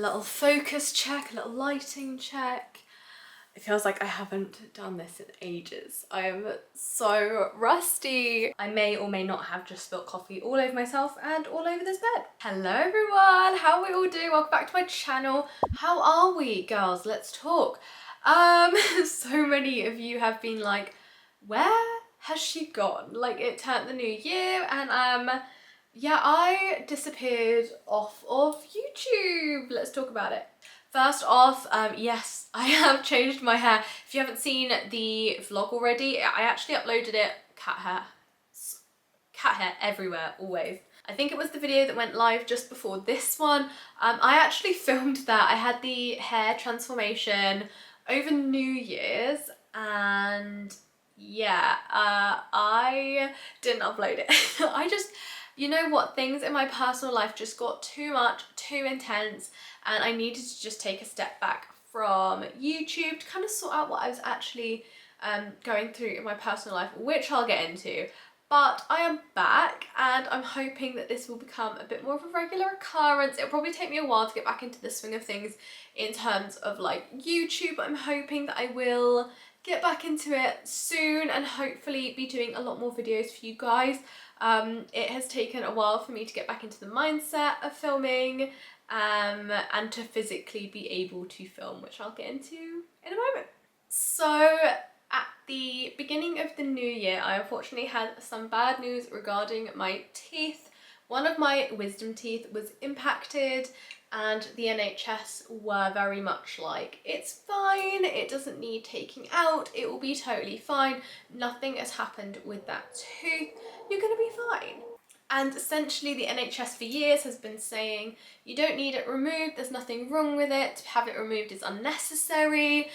little focus check, a little lighting check. It feels like I haven't done this in ages. I am so rusty. I may or may not have just spilled coffee all over myself and all over this bed. Hello everyone, how are we all doing? Welcome back to my channel. How are we, girls? Let's talk. So many of you have been like, where has she gone? Like, it turned the new year and yeah, I disappeared off of YouTube. Let's talk about it. First off, yes, I have changed my hair. If you haven't seen the vlog already, I actually uploaded it, cat hair everywhere, always. I think it was the video that went live just before this one. I actually filmed that. I had the hair transformation over New Year's and yeah, I didn't upload it. I just, you know what, things in my personal life just got too much, too intense, and I needed to just take a step back from YouTube to kind of sort out what I was actually going through in my personal life, which I'll get into. But I am back and I'm hoping that this will become a bit more of a regular occurrence. It'll probably take me a while to get back into the swing of things in terms of like YouTube, but I'm hoping that I will get back into it soon and hopefully be doing a lot more videos for you guys. It has taken a while for me to get back into the mindset of filming and to physically be able to film, which I'll get into in a moment. So at the beginning of the new year, I unfortunately had some bad news regarding my teeth. One of my wisdom teeth was impacted and the NHS were very much like, it's fine, it doesn't need taking out, it will be totally fine, nothing has happened with that tooth, you're gonna be fine. And essentially the NHS for years has been saying, you don't need it removed, there's nothing wrong with it, to have it removed is unnecessary,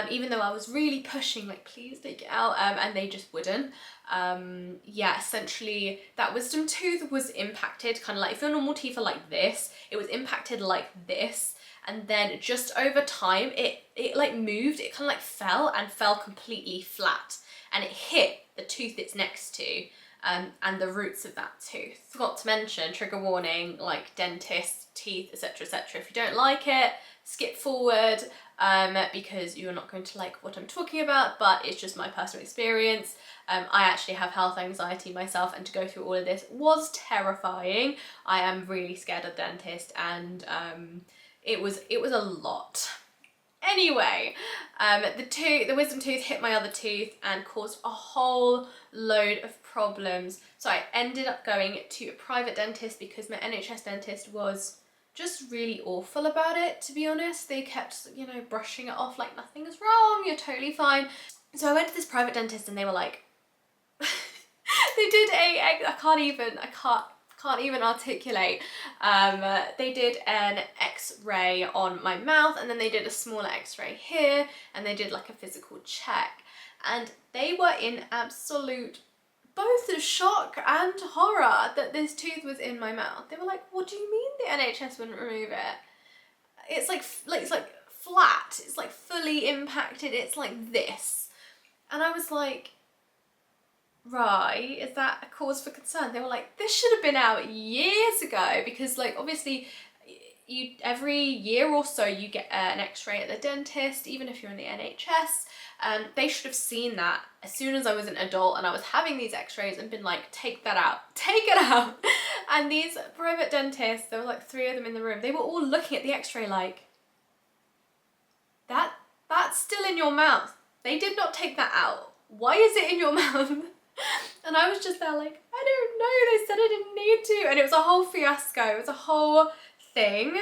even though I was really pushing, like, please take it out, and they just wouldn't. Yeah, essentially that wisdom tooth was impacted, kind of like, if your normal teeth are like this, it was impacted like this, and then just over time, it like moved, it kind of like fell and fell completely flat, and it hit the tooth it's next to. And the roots of that tooth. Forgot to mention, trigger warning, like dentist, teeth, etc, etc. If you don't like it, skip forward because you're not going to like what I'm talking about, but it's just my personal experience. I actually have health anxiety myself, and to go through all of this was terrifying. I am really scared of dentists, and it was a lot. Anyway, the wisdom tooth hit my other tooth and caused a whole load of problems. So I ended up going to a private dentist because my NHS dentist was just really awful about it, to be honest. They kept, you know, brushing it off like nothing is wrong, you're totally fine. So I went to this private dentist and they were like, they did I can't even articulate. They did an x-ray on my mouth, and then they did a smaller x-ray here, and they did like a physical check, and they were in absolute both shock and horror that this tooth was in my mouth. They were like, what do you mean the NHS wouldn't remove it? It's like flat, it's like fully impacted, it's like this. And I was like, right, is that a cause for concern? They were like, this should have been out years ago, because like obviously you every year or so you get an x-ray at the dentist, even if you're in the NHS. They should have seen that as soon as I was an adult and I was having these x-rays and been like, take that out, take it out. And these private dentists, there were like 3 of them in the room, they were all looking at the x-ray like, that's still in your mouth. They did not take that out. Why is it in your mouth? And I was just there like, I don't know, they said I didn't need to. And it was a whole fiasco, it was a whole thing.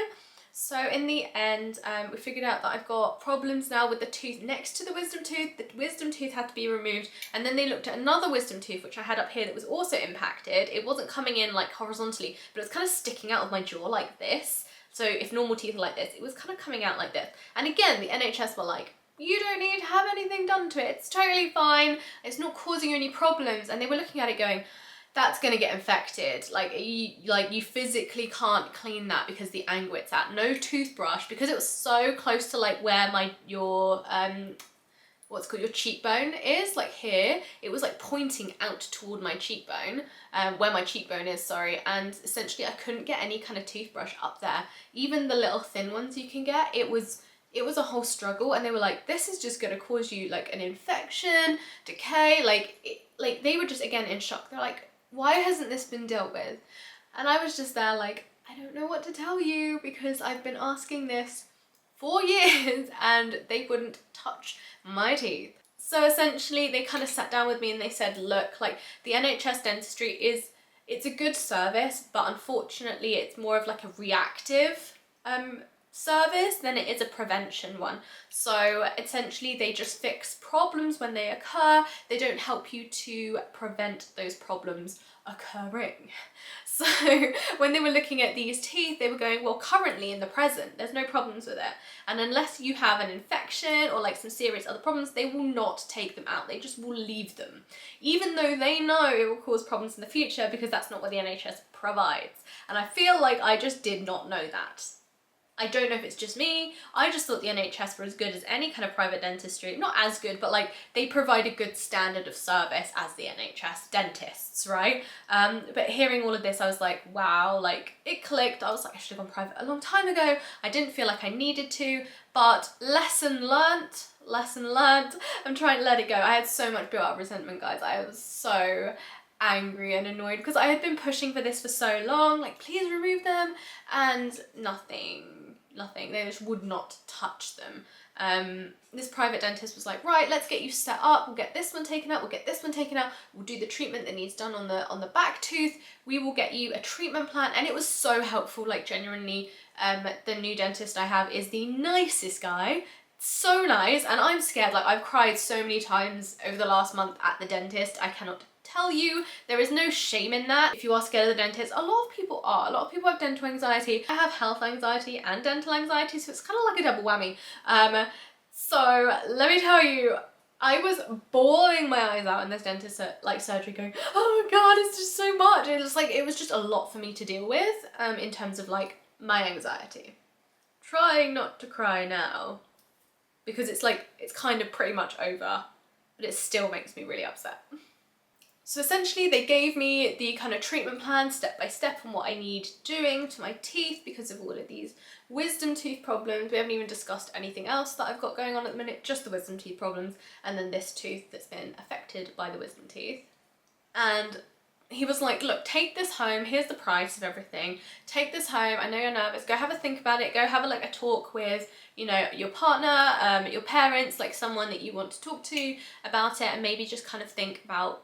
So in the end, we figured out that I've got problems now with the tooth next to the wisdom tooth. The wisdom tooth had to be removed. And then they looked at another wisdom tooth, which I had up here, that was also impacted. It wasn't coming in like horizontally, but it was kind of sticking out of my jaw like this. So if normal teeth are like this, it was kind of coming out like this. And again, the NHS were like, you don't need to have anything done to it, it's totally fine, it's not causing you any problems. And they were looking at it going, that's gonna get infected, like you physically can't clean that because the angle it's at. No toothbrush, because it was so close to like where your what's called your cheekbone is, like here, it was like pointing out toward my cheekbone, where my cheekbone is, sorry, and essentially I couldn't get any kind of toothbrush up there. Even the little thin ones you can get, it was a whole struggle, and they were like, this is just gonna cause you like an infection, decay, like they were just again in shock. They're like, why hasn't this been dealt with? And I was just there like, I don't know what to tell you, because I've been asking this for years and they wouldn't touch my teeth. So essentially they kind of sat down with me and they said, look, like the NHS dentistry it's a good service, but unfortunately it's more of like a reactive service than it is a prevention one. So essentially they just fix problems when they occur. They don't help you to prevent those problems occurring. So when they were looking at these teeth, they were going, well, currently in the present, there's no problems with it. And unless you have an infection or like some serious other problems, they will not take them out. They just will leave them. Even though they know it will cause problems in the future, because that's not what the NHS provides. And I feel like I just did not know that. I don't know if it's just me. I just thought the NHS were as good as any kind of private dentistry. Not as good, but like they provide a good standard of service as the NHS dentists, right? But hearing all of this, I was like, wow, like it clicked. I was like, I should have gone private a long time ago. I didn't feel like I needed to, but lesson learnt. I'm trying to let it go. I had so much built up resentment, guys. I was so angry and annoyed because I had been pushing for this for so long, like please remove them, and nothing, they just would not touch them. This private dentist was like, right, let's get you set up, we'll get this one taken out, we'll get this one taken out, we'll do the treatment that needs done on the back tooth, we will get you a treatment plan. And it was so helpful, like genuinely. The new dentist I have is the nicest guy, so nice, and I'm scared, like I've cried so many times over the last month at the dentist. I cannot tell you, there is no shame in that. If you are scared of the dentist, a lot of people are. A lot of people have dental anxiety. I have health anxiety and dental anxiety, so it's kind of like a double whammy. So let me tell you, I was bawling my eyes out in this dentist surgery, going, oh my god, it's just so much. It was just a lot for me to deal with in terms of like my anxiety. Trying not to cry now, because it's kind of pretty much over, but it still makes me really upset. So essentially they gave me the kind of treatment plan step by step on what I need doing to my teeth because of all of these wisdom tooth problems. We haven't even discussed anything else that I've got going on at the minute, just the wisdom teeth problems, and then this tooth that's been affected by the wisdom teeth. And he was like, look, take this home, here's the price of everything, take this home, I know you're nervous, go have a think about it, go have a talk with, you know, your partner, your parents, like someone that you want to talk to about it, and maybe just kind of think about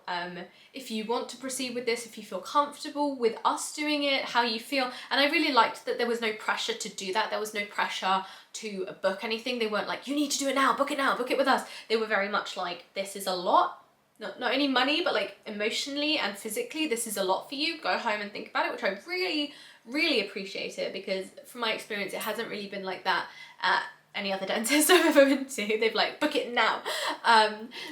if you want to proceed with this, if you feel comfortable with us doing it, how you feel. And I really liked that there was no pressure to do that. There was no pressure to book anything. They weren't like, you need to do it now, book it with us. They were very much like, this is a lot. Not only money, but like emotionally and physically, this is a lot for you. Go home and think about it, which I really, really appreciated, because from my experience, it hasn't really been like that at any other dentist I've ever been to. They've like, book it now.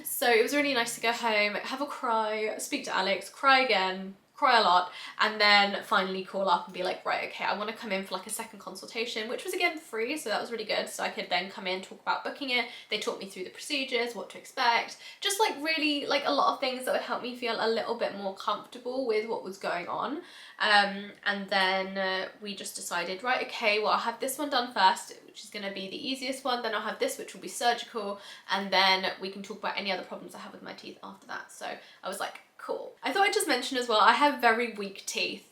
So it was really nice to go home, have a cry, speak to Alex, cry again, cry a lot, and then finally call up and be like, right, okay, I want to come in for like a second consultation, which was again free, so that was really good. So I could then come in, talk about booking it. They taught me through the procedures, what to expect, just like really like a lot of things that would help me feel a little bit more comfortable with what was going on. And then we just decided, right, okay, well, I'll have this one done first, which is going to be the easiest one, then I'll have this, which will be surgical, and then we can talk about any other problems I have with my teeth after that. So I was like, cool. I thought I'd just mention as well, I have very weak teeth.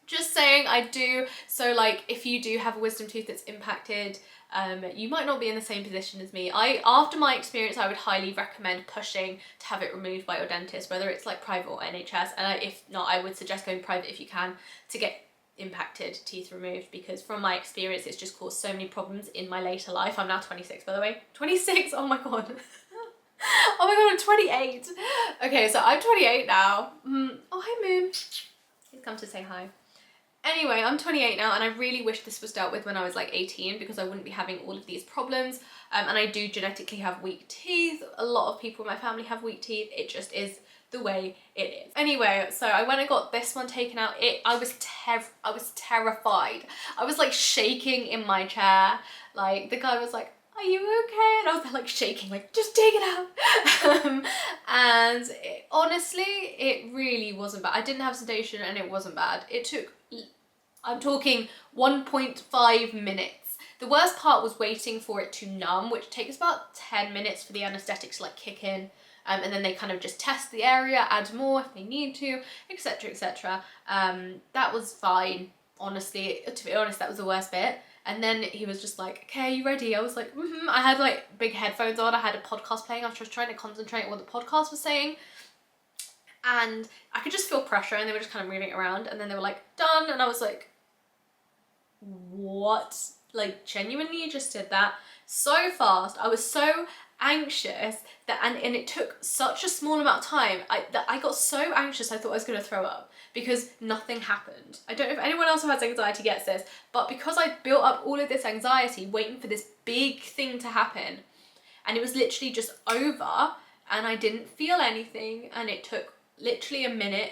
Just saying, I do. So like, if you do have a wisdom tooth that's impacted, you might not be in the same position as me. After my experience, I would highly recommend pushing to have it removed by your dentist, whether it's like private or NHS. And if not, I would suggest going private if you can, to get impacted teeth removed, because from my experience, it's just caused so many problems in my later life. I'm now 26, by the way. 26, oh my god. Oh my god, I'm 28. Okay, so I'm 28 now. Oh, hi Moon. He's come to say hi. Anyway, I'm 28 now, and I really wish this was dealt with when I was like 18, because I wouldn't be having all of these problems. And I do genetically have weak teeth. A lot of people in my family have weak teeth. It just is the way it is. Anyway, so I went and got this one taken out. I was terrified. I was like shaking in my chair. Like the guy was like, are you okay? And I was there like shaking, like, just take it out. And honestly, it really wasn't bad. I didn't have sedation and it wasn't bad. It took, I'm talking 1.5 minutes. The worst part was waiting for it to numb, which takes about 10 minutes for the anesthetic to like kick in. And then they kind of just test the area, add more if they need to, etc, etc. That was fine, honestly. To be honest, that was the worst bit. And then he was just like, okay, are you ready? I was like, I had like big headphones on. I had a podcast playing. I was just trying to concentrate on what the podcast was saying. And I could just feel pressure and they were just kind of moving it around. And then they were like, done. And I was like, what? Like, genuinely, you just did that so fast. I was so anxious that, and it took such a small amount of time, that I got so anxious I thought I was going to throw up because nothing happened. I don't know if anyone else who has anxiety gets this, but because I built up all of this anxiety waiting for this big thing to happen, and it was literally just over and I didn't feel anything, and it took literally a minute,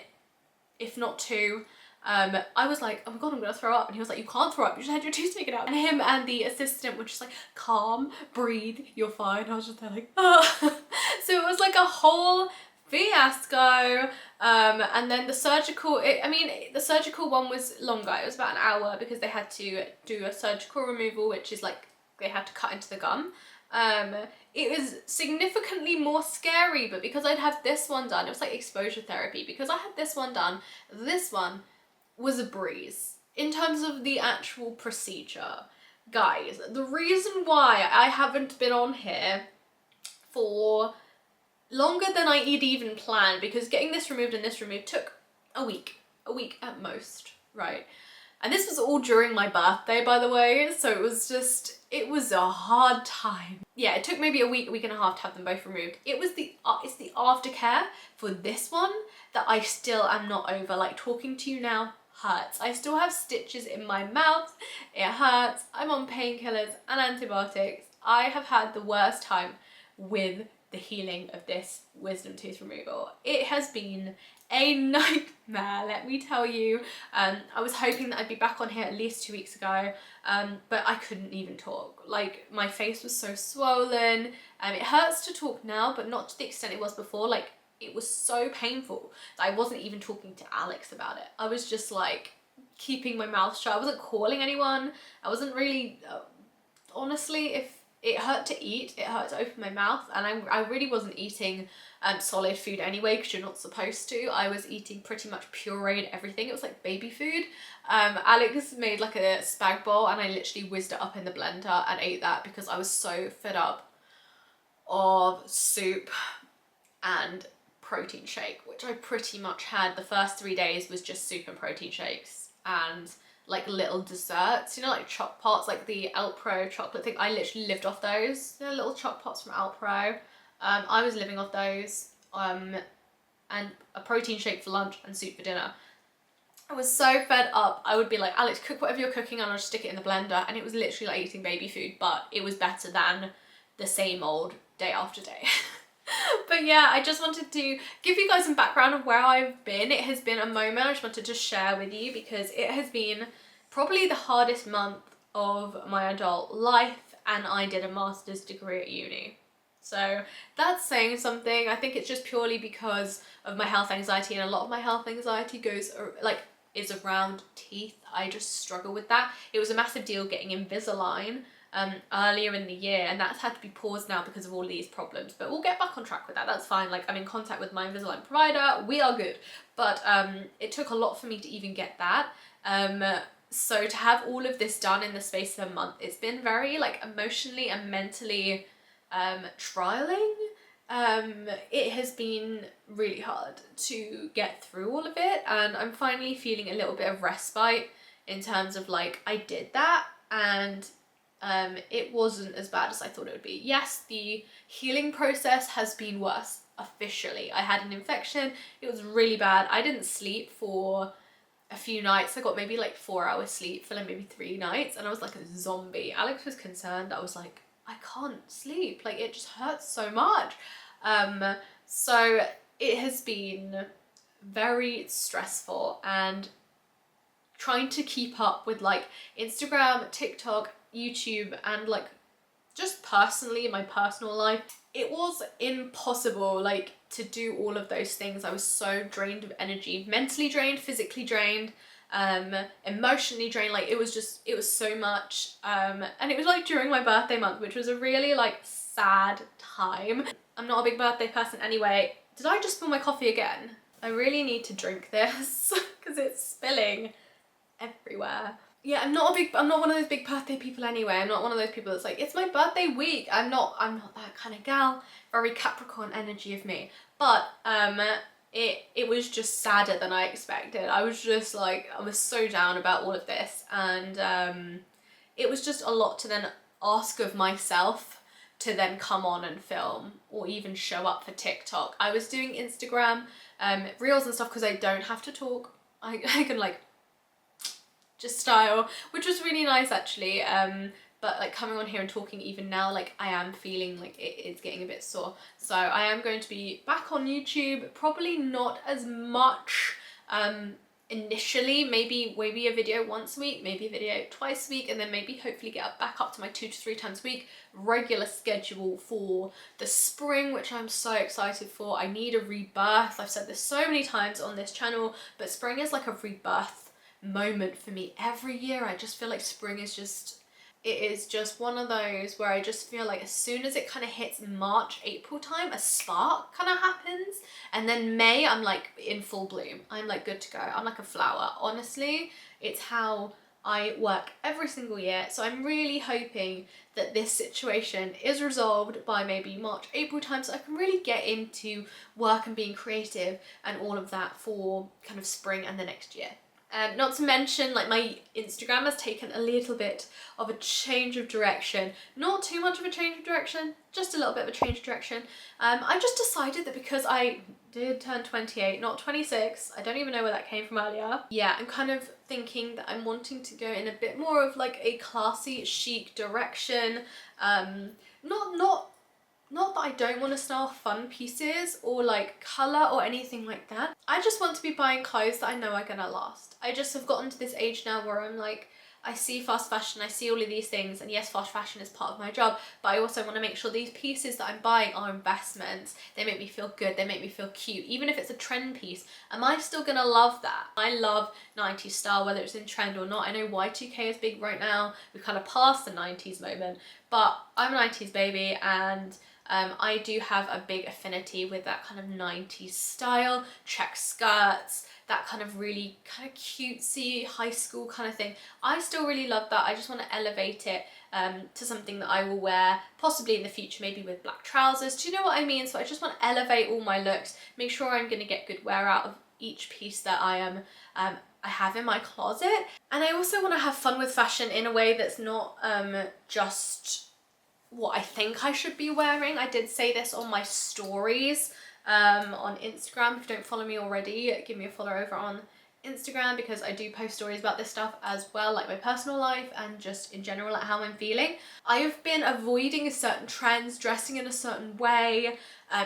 if not two. I was like, oh my god, I'm gonna throw up. And he was like, you can't throw up, you just had your tooth taken out. And him and the assistant were just like, calm, breathe, you're fine. I was just there like, oh. So it was like a whole fiasco. And then the surgical, the surgical one was longer. It was about an hour because they had to do a surgical removal, which is like, they had to cut into the gum. It was significantly more scary, but because I'd had this one done, it was like exposure therapy. Because I had this one done, this one was a breeze in terms of the actual procedure. Guys, the reason why I haven't been on here for longer than I'd even planned, because getting this removed and this removed took a week at most, right? And this was all during my birthday, by the way, so it was a hard time. Yeah, it took maybe a week and a half to have them both removed. It's the aftercare for this one that I still am not over. Like, talking to you now hurts. I still have stitches in my mouth. It hurts. I'm on painkillers and antibiotics. I have had the worst time with the healing of this wisdom tooth removal. It has been a nightmare, let me tell you. I was hoping that I'd be back on here at least 2 weeks ago, but I couldn't even talk. Like, my face was so swollen. It hurts to talk now, but not to the extent it was before. Like, it was so painful that I wasn't even talking to Alex about it. I was just like keeping my mouth shut. I wasn't calling anyone. I wasn't really, honestly, if it hurt to eat, it hurt to open my mouth, and I really wasn't eating solid food anyway, because you're not supposed to. I was eating pretty much pureed everything. It was like baby food. Alex made like a spag bowl and I literally whizzed it up in the blender and ate that because I was so fed up of soup and protein shake, which I pretty much had. The first 3 days was just soup and protein shakes and like little desserts, you know, like choc pots, like the Alpro chocolate thing. I literally lived off those, you know, little choc pots from Alpro. I was living off those, and a protein shake for lunch and soup for dinner. I was so fed up. I would be like, Alex, cook whatever you're cooking and I'll just stick it in the blender. And it was literally like eating baby food, but it was better than the same old day after day. But yeah, I just wanted to give you guys some background of where I've been. It has been a moment I just wanted to share with you because it has been probably the hardest month of my adult life, and I did a master's degree at uni. So that's saying something. I think it's just purely because of my health anxiety, and a lot of my health anxiety is around teeth. I just struggle with that. It was a massive deal getting Invisalign earlier in the year, and that's had to be paused now because of all these problems, but we'll get back on track with that. That's fine. Like, I'm in contact with my Invisalign provider, we are good, but it took a lot for me to even get that. So to have all of this done in the space of a month, it's been very like emotionally and mentally trialing. It has been really hard to get through all of it, and I'm finally feeling a little bit of respite in terms of like, I did that and it wasn't as bad as I thought it would be. Yes, the healing process has been worse officially. I had an infection, it was really bad. I didn't sleep for a few nights. I got maybe like 4 hours sleep for like maybe 3 nights, and I was like a zombie. Alex was concerned. I was like, I can't sleep, like it just hurts so much. So it has been very stressful, and trying to keep up with like Instagram, TikTok, YouTube, and like just personally, in my personal life, it was impossible like to do all of those things. I was so drained of energy, mentally drained, physically drained, emotionally drained. Like it was so much. And it was like during my birthday month, which was a really like sad time. I'm not a big birthday person anyway. Did I just spill my coffee again? I really need to drink this because it's spilling everywhere. Yeah, I'm not one of those big birthday people anyway. I'm not one of those people that's like, it's my birthday week. I'm not that kind of gal. Very Capricorn energy of me. But it was just sadder than I expected. I was just like, I was so down about all of this, and it was just a lot to then ask of myself to then come on and film or even show up for TikTok. I was doing Instagram reels and stuff because I don't have to talk. I can like just style, which was really nice actually. But like coming on here and talking even now, like I am feeling like it's getting a bit sore. So I am going to be back on YouTube, probably not as much initially, maybe a video once a week, maybe a video twice a week, and then maybe hopefully get back up to my 2 to 3 times a week regular schedule for the spring, which I'm so excited for. I need a rebirth. I've said this so many times on this channel, but spring is like a rebirth moment for me every year. I just feel like spring is just, it is just one of those where I just feel like as soon as it kind of hits March, April time, a spark kind of happens, and then May I'm like in full bloom. I'm like good to go. I'm like a flower. Honestly, it's how I work every single year. So I'm really hoping that this situation is resolved by maybe March, April time, so I can really get into work and being creative and all of that for kind of spring and the next year. Not to mention, like, my Instagram has taken a little bit of a change of direction. Not too much of a change of direction, just a little bit of a change of direction. I just decided that because I did turn 28, not 26, I don't even know where that came from earlier. Yeah, I'm kind of thinking that I'm wanting to go in a bit more of like a classy, chic direction. Not that I don't want to style fun pieces or like colour or anything like that. I just want to be buying clothes that I know are gonna last. I just have gotten to this age now where I'm like, I see fast fashion, I see all of these things, and yes, fast fashion is part of my job, but I also want to make sure these pieces that I'm buying are investments. They make me feel good, they make me feel cute. Even if it's a trend piece, am I still gonna love that? I love 90s style, whether it's in trend or not. I know Y2K is big right now, we've kind of passed the 90s moment, but I'm a 90s baby, and I do have a big affinity with that kind of 90s style, check skirts, that kind of really kind of cutesy high school kind of thing. I still really love that. I just want to elevate it to something that I will wear possibly in the future, maybe with black trousers. Do you know what I mean? So I just want to elevate all my looks, make sure I'm going to get good wear out of each piece that I have in my closet. And I also want to have fun with fashion in a way that's not just what I think I should be wearing. I did say this on my stories on Instagram. If you don't follow me already, give me a follow over on Instagram, because I do post stories about this stuff as well, like my personal life and just in general like how I'm feeling. I have been avoiding certain trends, dressing in a certain way,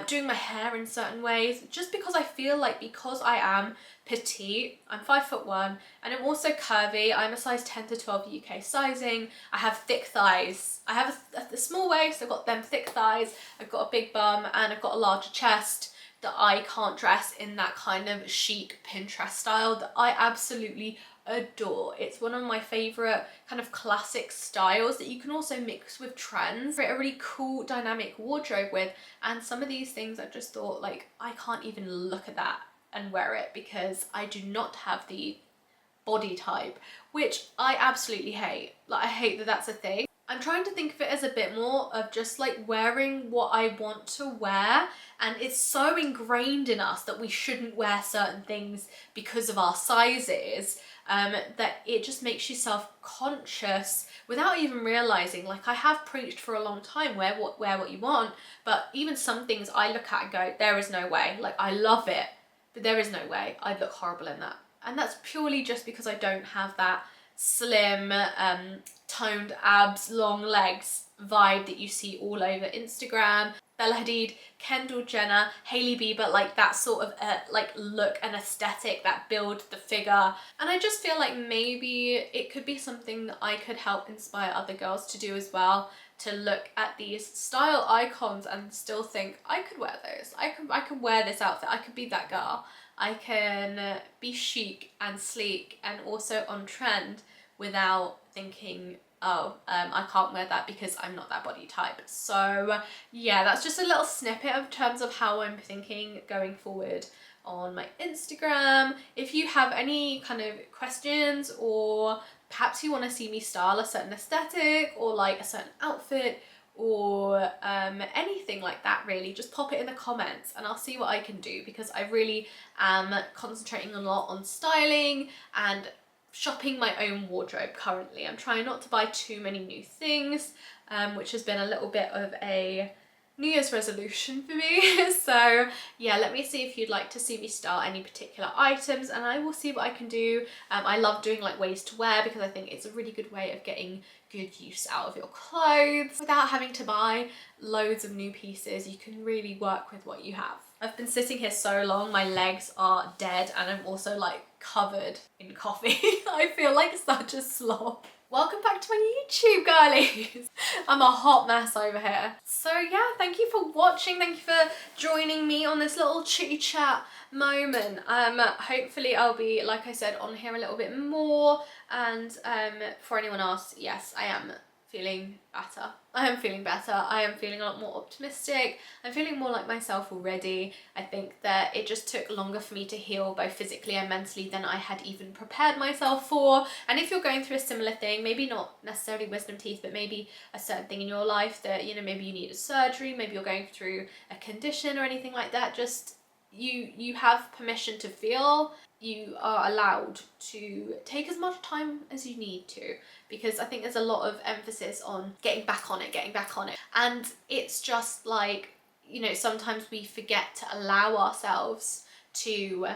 doing my hair in certain ways, just because I feel like, because I am petite, I'm 5'1", and I'm also curvy. I'm a size 10 to 12 UK sizing. I have thick thighs. I have a small waist, I've got them thick thighs, I've got a big bum, and I've got a larger chest, that I can't dress in that kind of chic Pinterest style that I absolutely adore. It's one of my favorite kind of classic styles that you can also mix with trends, create a really cool dynamic wardrobe with. And some of these things I've just thought, like, I can't even look at that and wear it because I do not have the body type, which I absolutely hate. Like, I hate that that's a thing. I'm trying to think of it as a bit more of just like wearing what I want to wear, and it's so ingrained in us that we shouldn't wear certain things because of our sizes, that it just makes you self-conscious without even realizing. Like, I have preached for a long time, wear what you want, but even some things I look at and go, there is no way. Like, I love it, but there is no way. I'd look horrible in that. And that's purely just because I don't have that slim, toned abs, long legs vibe that you see all over Instagram. Bella Hadid, Kendall Jenner, Hailey Bieber, like that sort of like look and aesthetic that build the figure. And I just feel like maybe it could be something that I could help inspire other girls to do as well. to look at these style icons and still think, I could wear those. I could wear this outfit. I could be that girl. I can be chic and sleek and also on trend without thinking, oh, I can't wear that because I'm not that body type. So yeah, that's just a little snippet in terms of how I'm thinking going forward on my Instagram. If you have any kind of questions, or perhaps you want to see me style a certain aesthetic or like a certain outfit or anything like that, really, just pop it in the comments and I'll see what I can do, because I really am concentrating a lot on styling and shopping my own wardrobe currently. I'm trying not to buy too many new things, which has been a little bit of a New Year's resolution for me. So yeah, let me see if you'd like to see me style any particular items and I will see what I can do. I love doing like ways to wear, because I think it's a really good way of getting good use out of your clothes without having to buy loads of new pieces. You can really work with what you have. I've been sitting here so long, my legs are dead and I'm also like covered in coffee. I feel like such a slob. Welcome back to my YouTube, girlies. I'm a hot mess over here. So yeah, thank you for watching. Thank you for joining me on this little chitty chat moment. Hopefully I'll be, like I said, on here a little bit more. And for anyone else, yes, I am feeling better. I am feeling better. I am feeling a lot more optimistic. I'm feeling more like myself already. I think that it just took longer for me to heal both physically and mentally than I had even prepared myself for. And if you're going through a similar thing, maybe not necessarily wisdom teeth, but maybe a certain thing in your life that, you know, maybe you need a surgery, maybe you're going through a condition or anything like that, just you have permission to feel. You are allowed to take as much time as you need to, because I think there's a lot of emphasis on getting back on it, and it's just like, you know, sometimes we forget to allow ourselves to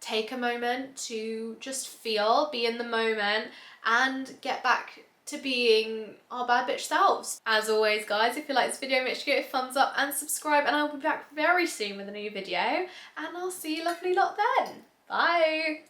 take a moment to just feel, be in the moment and get back to being our bad bitch selves. As always, guys, if you like this video, make sure to give it a thumbs up and subscribe, and I'll be back very soon with a new video, and I'll see you lovely lot then. Bye!